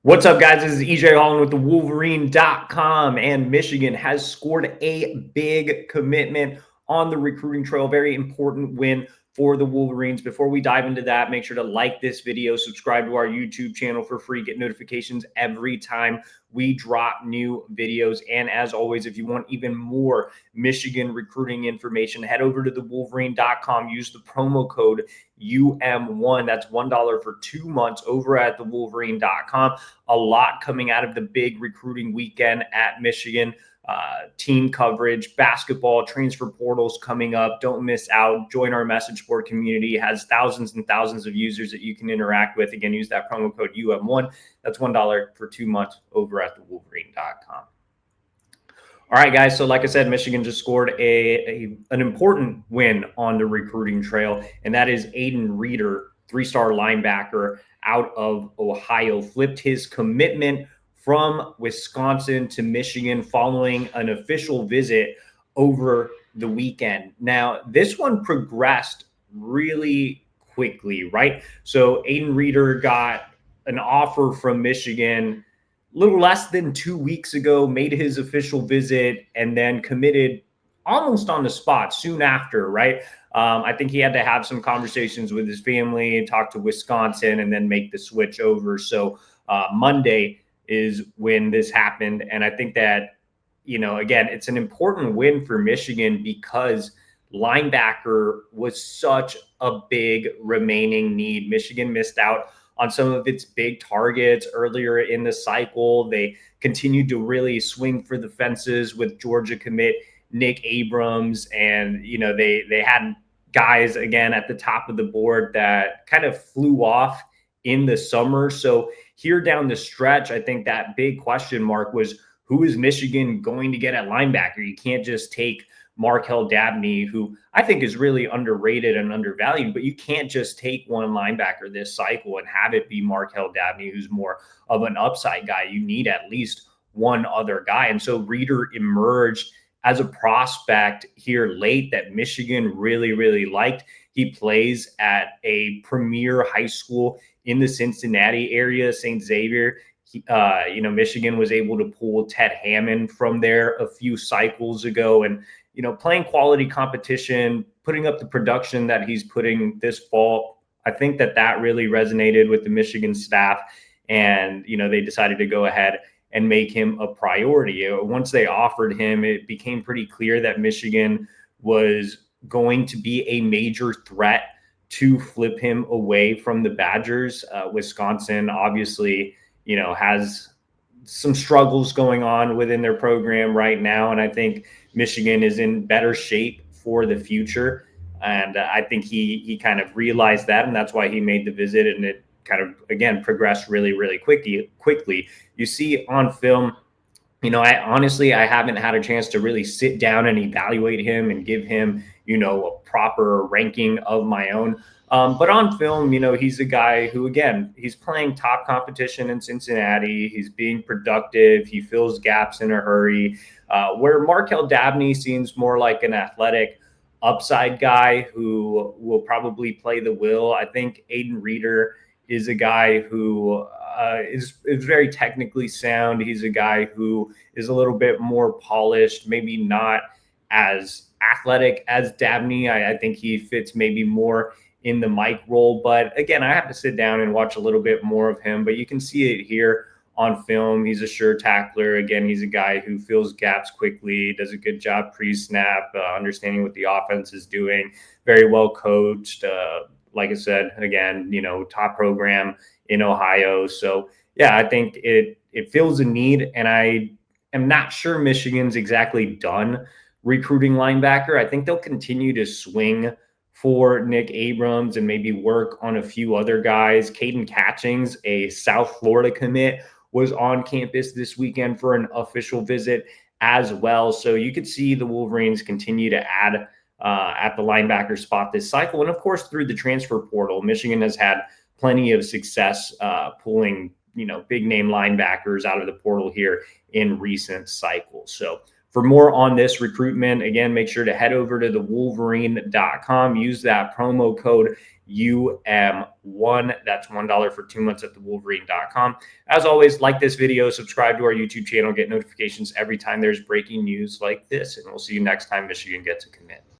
What's up, guys? This is EJ Holland with the Wolverine.com, and Michigan has scored a big commitment on the recruiting trail. Very important win for the Wolverines. Before we dive into that, make sure to like this video, subscribe to our YouTube channel for free, get notifications every time we drop new videos. And as always, if you want even more Michigan recruiting information, head over to the Wolverine.com, use the promo code UM1. That's $1 for 2 months over at the Wolverine.com. A lot coming out of the big recruiting weekend at Michigan. Team coverage, basketball, transfer portals coming up. Don't miss out. Join our message board community. It has thousands and thousands of users that you can interact with. Again, use that promo code UM1. That's $1 for 2 months over at thewolverine.com. All right, guys. So like I said, Michigan just scored an important win on the recruiting trail, and that is Aiden Reeder, 3-star linebacker out of Ohio, flipped his commitment from Wisconsin to Michigan following an official visit over the weekend. Now, this one progressed really quickly, right? So Aiden Reeder got an offer from Michigan a little less than 2 weeks ago, made his official visit, and then committed almost on the spot soon after, right? I think he had to have some conversations with his family and talk to Wisconsin and then make the switch over. So Monday is when this happened. And I think that, again, it's an important win for Michigan because linebacker was such a big remaining need. Michigan missed out on some of its big targets earlier in the cycle. They continued to really swing for the fences with Georgia commit Nick Abrams, and they had guys again at the top of the board that kind of flew off in the summer. So here down the stretch, I think that big question mark was, who is Michigan going to get at linebacker? You can't just take Markel Dabney, who I think is really underrated and undervalued, but you can't just take one linebacker this cycle and have it be Markel Dabney, who's more of an upside guy. You need at least one other guy. And so Reeder emerged as a prospect here late that Michigan really, really liked. He plays at a premier high school in the Cincinnati area, St. Xavier. Michigan was able to pull Ted Hammond from there a few cycles ago, and playing quality competition, putting up the production that he's putting this fall. I think that really resonated with the Michigan staff, and they decided to go ahead and make him a priority. Once they offered him, it became pretty clear that Michigan was going to be a major threat to flip him away from the Badgers. Wisconsin obviously, has some struggles going on within their program right now. And I think Michigan is in better shape for the future. And I think he kind of realized that, and that's why he made the visit. And it kind of, again, progressed really, really quickly. You see on film, I haven't had a chance to really sit down and evaluate him and give him, a proper ranking of my own. But on film, he's a guy who, again, he's playing top competition in Cincinnati. He's being productive. He fills gaps in a hurry. Where Markel Dabney seems more like an athletic upside guy who will probably play the will. I think Aiden Reeder is a guy who is very technically sound. He's a guy who is a little bit more polished, maybe not as athletic as Dabney. I think he fits maybe more in the Mike role. But again, I have to sit down and watch a little bit more of him. But you can see it here on film. He's a sure tackler. Again, he's a guy who fills gaps quickly, does a good job pre-snap, understanding what the offense is doing, very well coached. Like I said, again, top program in Ohio. So, yeah, I think it fills a need. And I am not sure Michigan's exactly done recruiting linebacker. I think they'll continue to swing for Nick Abrams and maybe work on a few other guys. Caden Catchings, a South Florida commit, was on campus this weekend for an official visit as well. So you could see the Wolverines continue to add at the linebacker spot this cycle. And of course, through the transfer portal, Michigan has had plenty of success pulling, big name linebackers out of the portal here in recent cycles. So For more on this recruitment, again, make sure to head over to thewolverine.com. Use that promo code UM1. That's $1 for 2 months at thewolverine.com. As always, like this video, subscribe to our YouTube channel, get notifications every time there's breaking news like this. And we'll see you next time Michigan gets a commit.